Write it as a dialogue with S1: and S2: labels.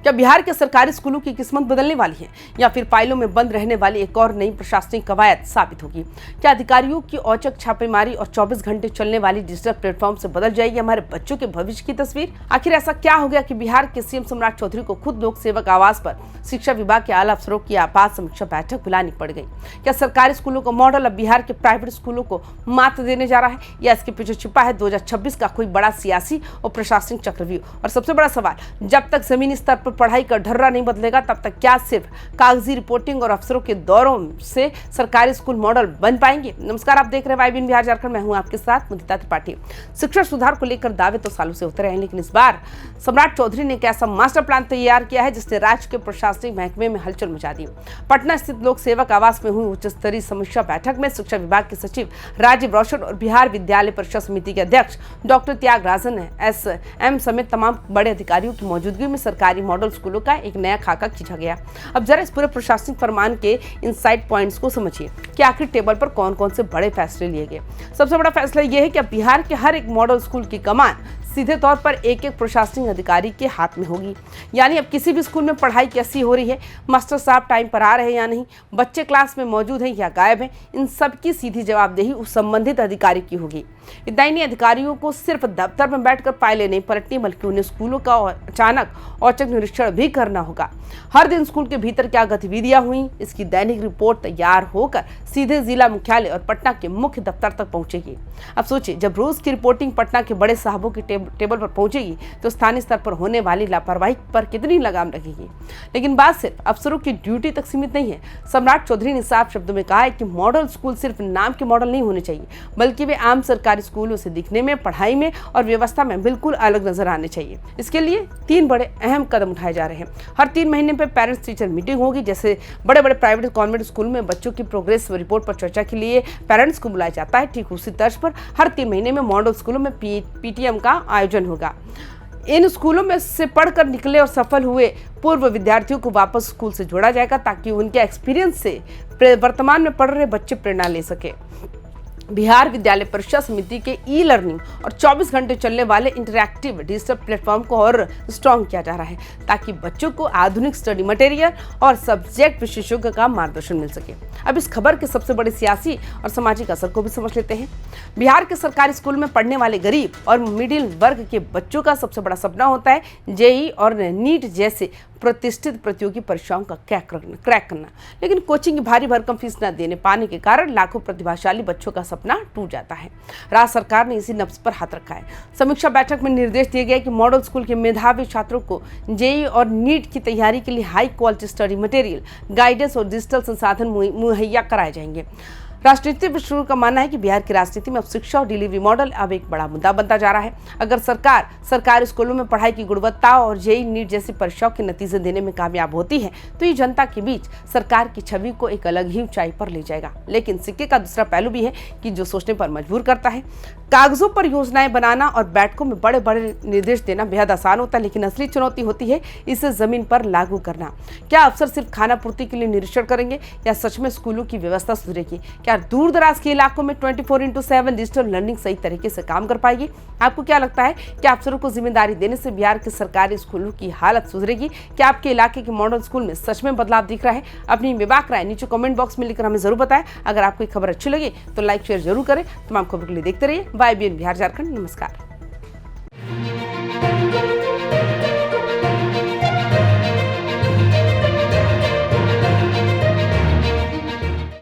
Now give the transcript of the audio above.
S1: क्या बिहार के सरकारी स्कूलों की किस्मत बदलने वाली है या फिर फाइलों में बंद रहने वाली एक और नई प्रशासनिक कवायद साबित होगी? क्या अधिकारियों की औचक छापेमारी और 24 घंटे चलने वाली डिजिटल प्लेटफॉर्म से बदल जाएगी हमारे बच्चों के भविष्य की तस्वीर? आखिर ऐसा क्या हो गया कि बिहार के सीएम सम्राट चौधरी को खुद लोक सेवक आवास पर शिक्षा विभाग के आला अफसरों की आपात समीक्षा बैठक बुलानी पड़ गई? क्या सरकारी स्कूलों का मॉडल अब बिहार के प्राइवेट स्कूलों को मात देने जा रहा है या इसके पीछे छिपा है 2026 का कोई बड़ा सियासी और प्रशासनिक चक्रव्यूह? और सबसे बड़ा सवाल, जब तक जमीनी स्तर पर पढ़ाई का ढर्रा नहीं बदलेगा तब तक क्या सिर्फ कागजी रिपोर्टिंग और अफसरों के दौरों से सरकारी स्कूल मॉडल बन पाएंगे? नमस्कार, आप देख रहे हैं वाईबीएन बिहार झारखंड। मैं हूं आपके साथ मुदिता त्रिपाठी। शिक्षा सुधार को लेकर दावे तो सालों से होते रहे हैं, लेकिन इस बार सम्राट चौधरी ने एक ऐसा मास्टर प्लान तैयार किया है जिसने राज्य के प्रशासनिक महकमे में हलचल मचा दी। पटना स्थित लोक सेवक आवास में हुई उच्च स्तरीय समीक्षा बैठक में शिक्षा विभाग के सचिव राजीव रोशन और बिहार विद्यालय परीक्षा समिति के अध्यक्ष डॉक्टर त्यागराजन SM समेत तमाम बड़े अधिकारियों की मौजूदगी में सरकारी मॉडल स्कूलों का एक नया खाका खींचा गया। अब जरा इस पूरे प्रशासनिक फरमान के इनसाइड पॉइंट्स को समझिए कि आखिर टेबल पर कौन कौन से बड़े फैसले लिए गए। सबसे बड़ा फैसला यह है कि अब बिहार के हर एक मॉडल स्कूल की कमान सीधे तौर पर एक एक प्रशासनिक अधिकारी के हाथ में होगी। यानी अब किसी भी स्कूल में पढ़ाई कैसी हो रही है, मास्टर साहब टाइम पर आ रहे हैं या नहीं, बच्चे क्लास में मौजूद हैं या गायब हैं, इन सब की सीधी जवाबदेही उस संबंधित अधिकारी की होगी। इतना ही नहीं, अधिकारियों को सिर्फ दफ्तर में बैठकर फाइलें नहीं पलटनी बल्कि उन्हें स्कूलों का अचानक औचक निरीक्षण भी करना होगा। हर दिन स्कूल के भीतर क्या गतिविधियां हुई, इसकी दैनिक रिपोर्ट तैयार होकर सीधे जिला मुख्यालय और पटना के मुख्य दफ्तर तक पहुंचेगी। अब सोचिए, जब रोज की रिपोर्टिंग पटना के बड़े साहबों की टेबल पर पहुंचेगी तो स्थानीय स्तर पर होने वाली लापरवाही पर कितनी लगाम लगेगी। लेकिन बात सिर्फ अफसरों की ड्यूटी तक सीमित नहीं है। सम्राट चौधरी ने साफ शब्दों में कहा है कि मॉडल स्कूल सिर्फ नाम के मॉडल नहीं होने चाहिए, बल्कि वे आम सरकारी स्कूलों से दिखने में, पढ़ाई में और व्यवस्था में बिल्कुल अलग नजर आने चाहिए। इसके लिए 3 बड़े अहम कदम उठाए जा रहे हैं। हर 3 महीने पर पेरेंट्स टीचर मीटिंग होगी। जैसे बड़े बड़े प्राइवेट कॉन्वेंट स्कूल में बच्चों की प्रोग्रेस रिपोर्ट पर चर्चा के लिए पेरेंट्स को बुलाया जाता है, ठीक उसी तर्ज पर हर 3 महीने में मॉडल स्कूलों में PTM का आयोजन होगा। इन स्कूलों में से पढ़कर निकले और सफल हुए पूर्व विद्यार्थियों को वापस स्कूल से जोड़ा जाएगा ताकि उनके एक्सपीरियंस से वर्तमान में पढ़ रहे बच्चे प्रेरणा ले सके। बिहार विद्यालय परीक्षा समिति के ई-लर्निंग और 24 घंटे चलने वाले इंटरैक्टिव डिजिटल प्लेटफॉर्म को और स्ट्रॉन्ग किया जा रहा है ताकि बच्चों को आधुनिक स्टडी मटेरियल और सब्जेक्ट विशेषज्ञों का मार्गदर्शन मिल सके। अब इस खबर के सबसे बड़े सियासी और सामाजिक असर को भी समझ लेते हैं। बिहार के सरकारी स्कूल में पढ़ने वाले गरीब और मिडिल वर्ग के बच्चों का सबसे बड़ा सपना होता है JEE और नीट जैसे प्रतिष्ठित प्रतियोगी परीक्षाओं का क्रैक करना। लेकिन कोचिंग की भारी भरकम फीस न देने पाने के कारण लाखों प्रतिभाशाली बच्चों का सपना टूट जाता है। राज्य सरकार ने इसी नब्ज पर हाथ रखा है। समीक्षा बैठक में निर्देश दिए गए कि मॉडल स्कूल के मेधावी छात्रों को JEE और नीट की तैयारी के लिए high quality study material, guidance और डिजिटल संसाधन मुहैया कराए जाएंगे। राजनीतिक विशेषज्ञों का मानना है कि बिहार की राजनीति में अब शिक्षा और डिलीवरी मॉडल अब एक बड़ा मुद्दा बनता जा रहा है। अगर सरकार सरकारी स्कूलों में पढ़ाई की गुणवत्ता और JEE नीट जैसी परीक्षाओं के नतीजे देने में कामयाब होती है तो ये जनता के बीच सरकार की छवि को एक अलग ही ऊंचाई पर ले जाएगा। लेकिन सिक्के का दूसरा पहलू भी है कि जो सोचने पर मजबूर करता है। कागजों पर योजनाएं बनाना और बैठकों में बड़े बड़े निर्देश देना बेहद आसान होता है, लेकिन असली चुनौती होती है इसे जमीन पर लागू करना। क्या अफसर सिर्फ खाना पूर्ति के लिए निरीक्षण करेंगे या सच में स्कूलों की व्यवस्था सुधरेगी? क्या दूर दराज के इलाकों में 24/7 डिजिटल लर्निंग सही तरीके से काम कर पाएगी? आपको क्या लगता है कि अफसरों को जिम्मेदारी देने से बिहार के सरकारी स्कूलों की हालत सुधरेगी? क्या आपके इलाके के मॉडल स्कूल में सच में बदलाव दिख रहा है? अपनी बेबाक राय नीचे कमेंट बॉक्स में लिखकर हमें जरूर बताएं। अगर आपको खबर अच्छी लगी तो लाइक शेयर जरूर करें। तमाम खबर के लिए देखते रहिए वाईबीएन बिहार झारखंड। नमस्कार।